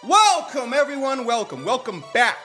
Welcome, everyone, welcome back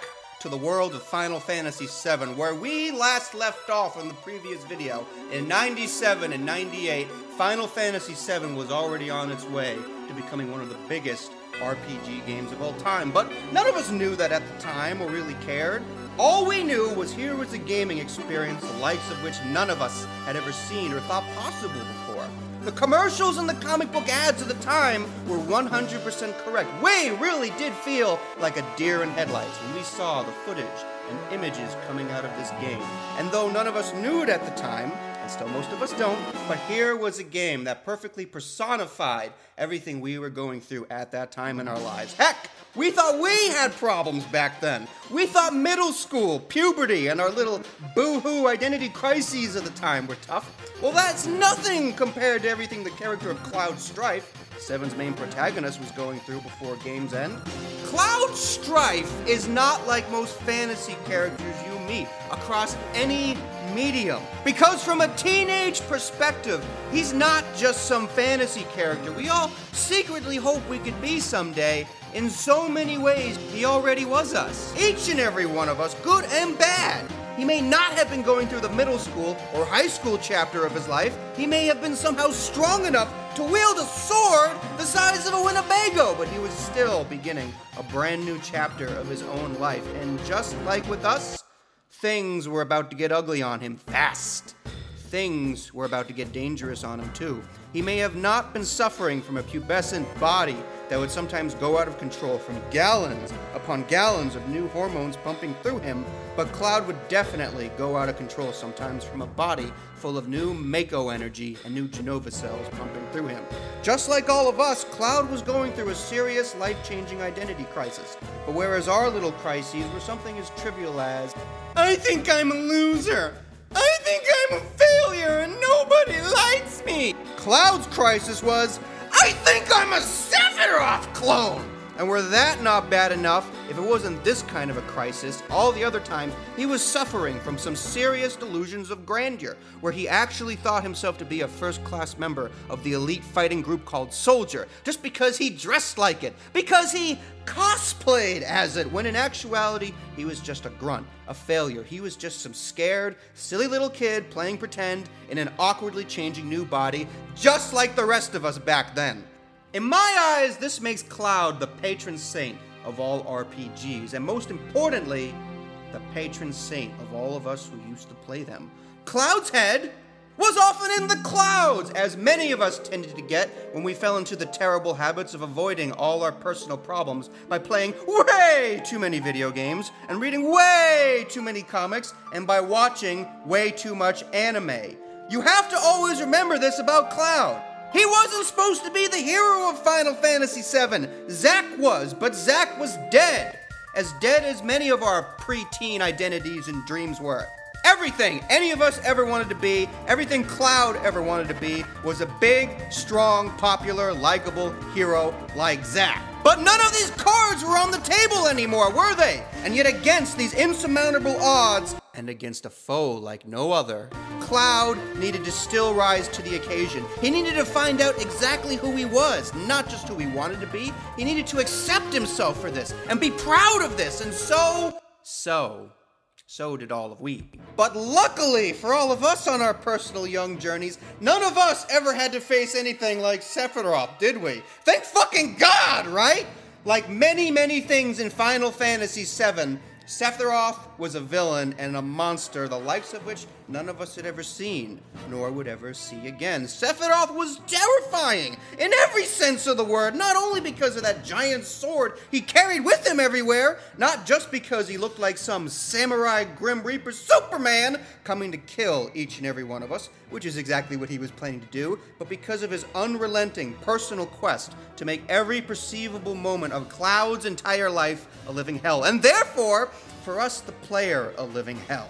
to the world of Final Fantasy VII, where we last left off in the previous video. In 97 and 98, Final Fantasy VII was already on its way to becoming one of the biggest RPG games of all time, but none of us knew that at the time or really cared. All we knew was here was a gaming experience the likes of which none of us had ever seen or thought possible before. The commercials and the comic book ads of the time were 100% correct. We really did feel like a deer in headlights when we saw the footage and images coming out of this game. And though none of us knew it at the time, and still most of us don't, but here was a game that perfectly personified everything we were going through at that time in our lives. Heck, we thought we had problems back then. We thought middle school, puberty, and our little boo-hoo identity crises of the time were tough. Well, that's nothing compared to everything the character of Cloud Strife, Seven's main protagonist, was going through before game's end. Cloud Strife is not like most fantasy characters you meet across any medium. Because from a teenage perspective, he's not just some fantasy character we all secretly hope we could be someday. In so many ways, he already was us. Each and every one of us, good and bad. He may not have been going through the middle school or high school chapter of his life. He may have been somehow strong enough to wield a sword the size of a Winnebago, but he was still beginning a brand new chapter of his own life. And just like with us, things were about to get ugly on him fast. Things were about to get dangerous on him too. He may have not been suffering from a pubescent body that would sometimes go out of control from gallons upon gallons of new hormones pumping through him, but Cloud would definitely go out of control sometimes from a body full of new Mako energy and new Genova cells pumping through him. Just like all of us, Cloud was going through a serious life-changing identity crisis. But whereas our little crises were something as trivial as, I think I'm a loser, I think I'm a failure and nobody likes me, Cloud's crisis was, I think I'm a Sephiroth clone! And were that not bad enough, if it wasn't this kind of a crisis, all the other times he was suffering from some serious delusions of grandeur, where he actually thought himself to be a first-class member of the elite fighting group called Soldier, just because he dressed like it, because he cosplayed as it, when in actuality, he was just a grunt, a failure. He was just some scared, silly little kid playing pretend in an awkwardly changing new body, just like the rest of us back then. In my eyes, this makes Cloud the patron saint of all RPGs, and most importantly, the patron saint of all of us who used to play them. Cloud's head was often in the clouds, as many of us tended to get when we fell into the terrible habits of avoiding all our personal problems by playing way too many video games and reading way too many comics and by watching way too much anime. You have to always remember this about Cloud. He wasn't supposed to be the hero of Final Fantasy VII. Zack was, but Zack was dead. As dead as many of our pre-teen identities and dreams were. Everything any of us ever wanted to be, everything Cloud ever wanted to be, was a big, strong, popular, likable hero like Zack. But none of these cards were on the table anymore, were they? And yet against these insurmountable odds, and against a foe like no other, Cloud needed to still rise to the occasion. He needed to find out exactly who he was, not just who he wanted to be. He needed to accept himself for this, and be proud of this, and so did all of we. But luckily for all of us on our personal young journeys, none of us ever had to face anything like Sephiroth, did we? Thank fucking God, right? Like many, many things in Final Fantasy VII, Sephiroth was a villain and a monster, the likes of which none of us had ever seen, nor would ever see again. Sephiroth was terrifying in every sense of the word, not only because of that giant sword he carried with him everywhere, not just because he looked like some samurai Grim Reaper Superman coming to kill each and every one of us, which is exactly what he was planning to do, but because of his unrelenting personal quest to make every perceivable moment of Cloud's entire life a living hell, and therefore, for us, the player, a living hell.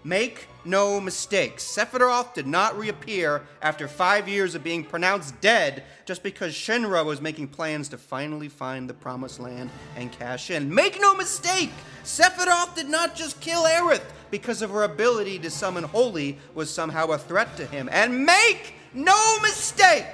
Make no mistake, Sephiroth did not reappear after 5 years of being pronounced dead just because Shinra was making plans to finally find the Promised Land and cash in. Make no mistake, Sephiroth did not just kill Aerith because of her ability to summon Holy was somehow a threat to him. And make no mistake,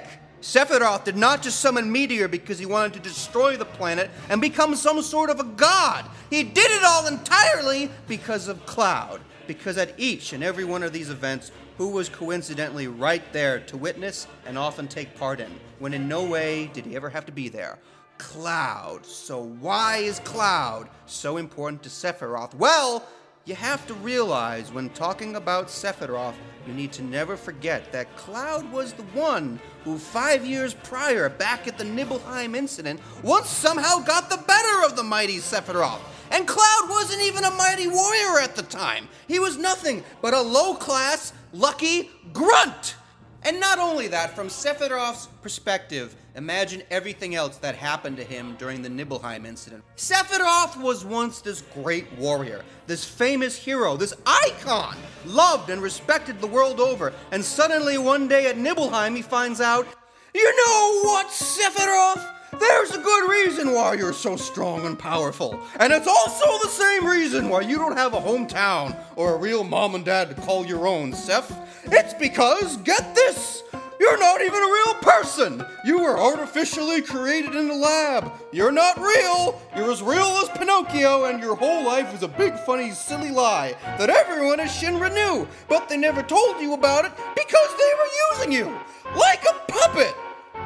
Sephiroth did not just summon Meteor because he wanted to destroy the planet and become some sort of a god. He did it all entirely because of Cloud. Because at each and every one of these events, who was coincidentally right there to witness and often take part in, when in no way did he ever have to be there? Cloud. So why is Cloud so important to Sephiroth? Well, you have to realize when talking about Sephiroth, you need to never forget that Cloud was the one who 5 years prior, back at the Nibelheim incident, once somehow got the better of the mighty Sephiroth. And Cloud wasn't even a mighty warrior at the time. He was nothing but a low-class, lucky grunt. And not only that, from Sephiroth's perspective, imagine everything else that happened to him during the Nibelheim incident. Sephiroth was once this great warrior, this famous hero, this icon, loved and respected the world over, and suddenly one day at Nibelheim he finds out, you know what, Sephiroth? There's a good reason why you're so strong and powerful. And it's also the same reason why you don't have a hometown or a real mom and dad to call your own, Seph. It's because, get this, you're not even a real person. You were artificially created in a lab. You're not real. You're as real as Pinocchio, and your whole life is a big, funny, silly lie that everyone at Shinra knew, but they never told you about it because they were using you like a puppet.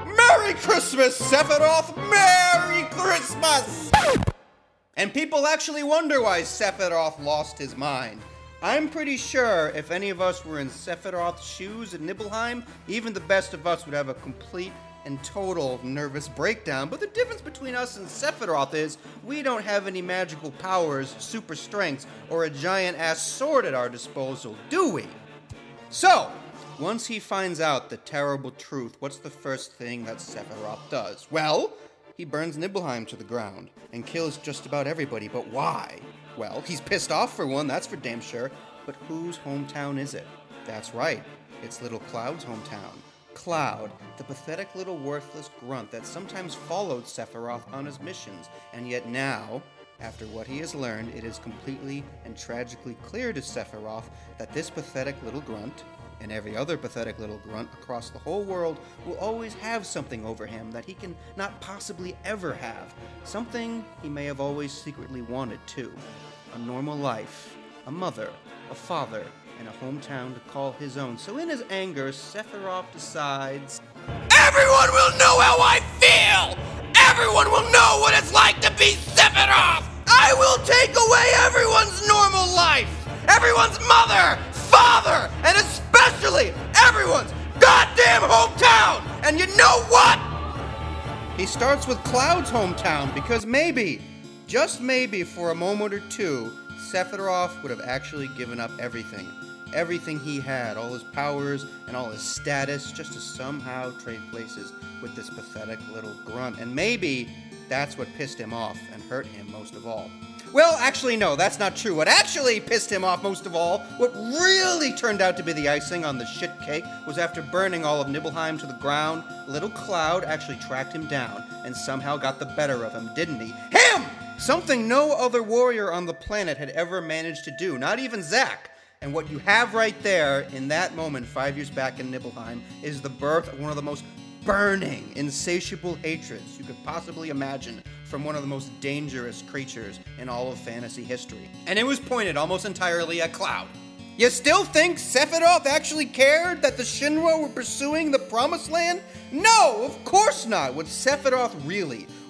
Merry Christmas, Sephiroth! Merry Christmas! And people actually wonder why Sephiroth lost his mind. I'm pretty sure if any of us were in Sephiroth's shoes at Nibelheim, even the best of us would have a complete and total nervous breakdown. But the difference between us and Sephiroth is we don't have any magical powers, super strengths, or a giant-ass sword at our disposal, do we? So, once he finds out the terrible truth, what's the first thing that Sephiroth does? Well, he burns Nibelheim to the ground and kills just about everybody, but why? Well, he's pissed off for one, that's for damn sure, but whose hometown is it? That's right, it's little Cloud's hometown. Cloud, the pathetic little worthless grunt that sometimes followed Sephiroth on his missions, and yet now, after what he has learned, it is completely and tragically clear to Sephiroth that this pathetic little grunt, and every other pathetic little grunt across the whole world, will always have something over him that he can not possibly ever have. Something he may have always secretly wanted too. A normal life, a mother, a father, and a hometown to call his own. So in his anger, Sephiroth decides, everyone will know how I feel! Everyone will know what it's like to be Sephiroth! I will take away everyone's normal life! Everyone's mother, father, and especially everyone's goddamn hometown! And you know what? He starts with Cloud's hometown because maybe, just maybe for a moment or two, Sephiroth would have actually given up everything. Everything he had, all his powers and all his status, just to somehow trade places with this pathetic little grunt. And maybe that's what pissed him off and hurt him most of all. Well, actually, no, that's not true. What actually pissed him off most of all, what really turned out to be the icing on the shit cake, was after burning all of Nibelheim to the ground, little Cloud actually tracked him down and somehow got the better of him, didn't he? Him! Something no other warrior on the planet had ever managed to do, not even Zack. And what you have right there, in that moment 5 years back in Nibelheim, is the birth of one of the most burning, insatiable hatreds you could possibly imagine from one of the most dangerous creatures in all of fantasy history. And it was pointed almost entirely at Cloud. You still think Sephiroth actually cared that the Shinra were pursuing the Promised Land? No, of course not. What Sephiroth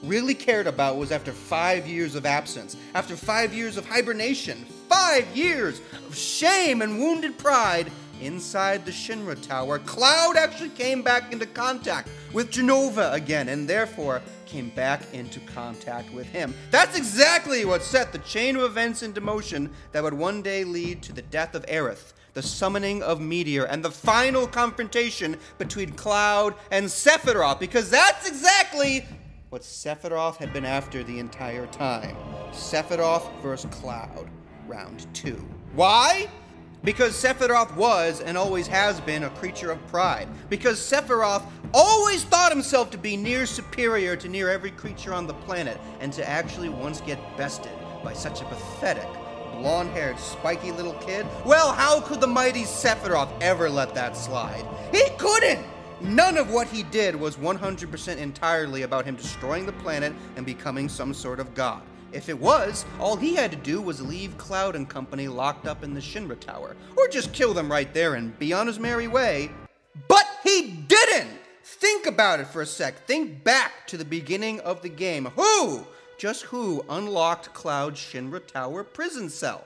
really cared about was after 5 years of absence, after 5 years of hibernation, 5 years of shame and wounded pride, inside the Shinra Tower, Cloud actually came back into contact with Jenova again, and therefore came back into contact with him. That's exactly what set the chain of events into motion that would one day lead to the death of Aerith, the summoning of Meteor, and the final confrontation between Cloud and Sephiroth, because that's exactly what Sephiroth had been after the entire time. Sephiroth versus Cloud, round 2. Why? Because Sephiroth was and always has been a creature of pride. Because Sephiroth always thought himself to be near superior to near every creature on the planet, and to actually once get bested by such a pathetic, blonde-haired, spiky little kid? Well, how could the mighty Sephiroth ever let that slide? He couldn't! none of what he did was 100% entirely about him destroying the planet and becoming some sort of god. If it was, all he had to do was leave Cloud and company locked up in the Shinra Tower, or just kill them right there and be on his merry way. But he didn't! Think about it for a sec. Think back to the beginning of the game. Just who unlocked Cloud's Shinra Tower prison cell?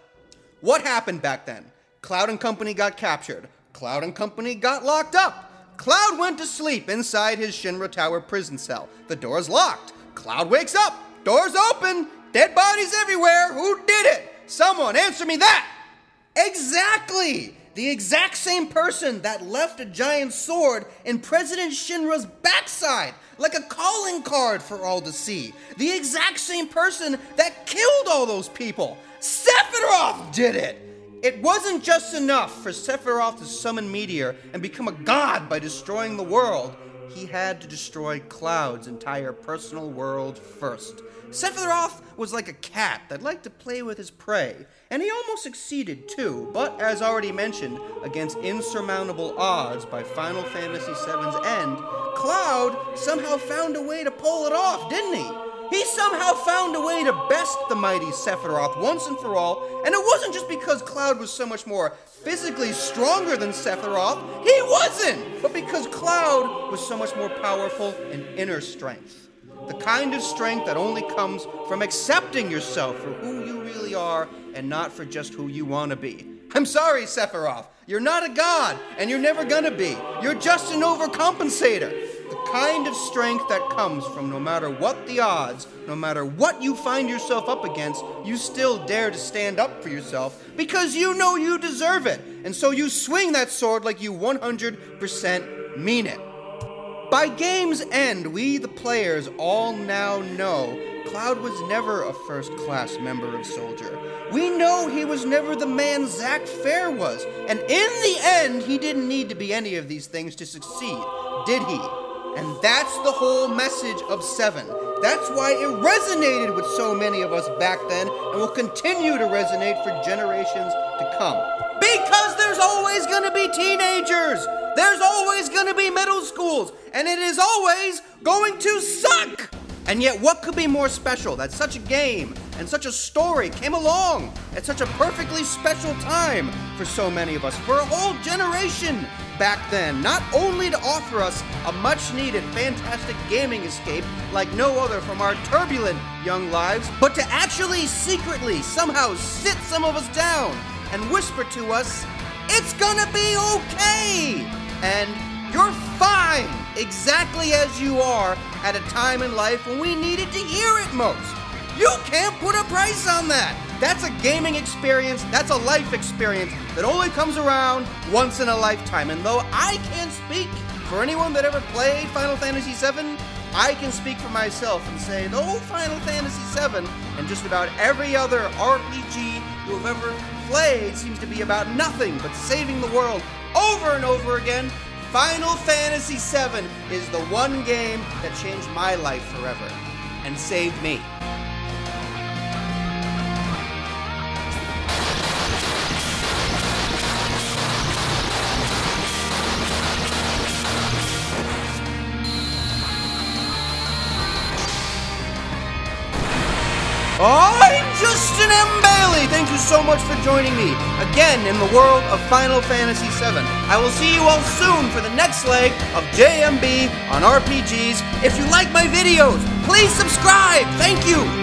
What happened back then? Cloud and company got captured. Cloud and company got locked up. Cloud went to sleep inside his Shinra Tower prison cell. The door's locked. Cloud wakes up. Door's open. Dead bodies everywhere. Who did it? Someone answer me that! Exactly! The exact same person that left a giant sword in President Shinra's backside, like a calling card for all to see. The exact same person that killed all those people. Sephiroth did it! It wasn't just enough for Sephiroth to summon Meteor and become a god by destroying the world. He had to destroy Cloud's entire personal world first. Sephiroth was like a cat that liked to play with his prey, and he almost succeeded too, but as already mentioned, against insurmountable odds by Final Fantasy VII's end, Cloud somehow found a way to pull it off, didn't he? He somehow found a way to best the mighty Sephiroth once and for all, and it wasn't just because Cloud was so much more physically stronger than Sephiroth. He wasn't! But because Cloud was so much more powerful in inner strength. The kind of strength that only comes from accepting yourself for who you really are and not for just who you want to be. I'm sorry, Sephiroth. You're not a god, and you're never gonna be. You're just an overcompensator. The kind of strength that comes from no matter what the odds, no matter what you find yourself up against, you still dare to stand up for yourself because you know you deserve it. And so you swing that sword like you 100% mean it. By game's end, we, the players, all now know Cloud was never a first-class member of Soldier. We know he was never the man Zack Fair was, and in the end, he didn't need to be any of these things to succeed, did he? And that's the whole message of 7. That's why it resonated with so many of us back then, and will continue to resonate for generations to come. Because there's always gonna be teenagers! There's always gonna be middle schools, and it is always going to suck! And yet what could be more special that such a game and such a story came along at such a perfectly special time for so many of us, for a whole generation back then, not only to offer us a much-needed fantastic gaming escape like no other from our turbulent young lives, but to actually secretly somehow sit some of us down and whisper to us, it's gonna be okay! And you're fine, exactly as you are at a time in life when we needed to hear it most. You can't put a price on that. That's a gaming experience, that's a life experience that only comes around once in a lifetime. And though I can't speak for anyone that ever played Final Fantasy VII, I can speak for myself and say, though Final Fantasy VII and just about every other RPG you have ever played seems to be about nothing but saving the world over and over again, Final Fantasy VII is the one game that changed my life forever and saved me. I'm Justin M. Bailey. Thank you so much for joining me again in the world of Final Fantasy VII. I will see you all soon for the next leg of JMB on RPGs. If you like my videos, please subscribe. Thank you.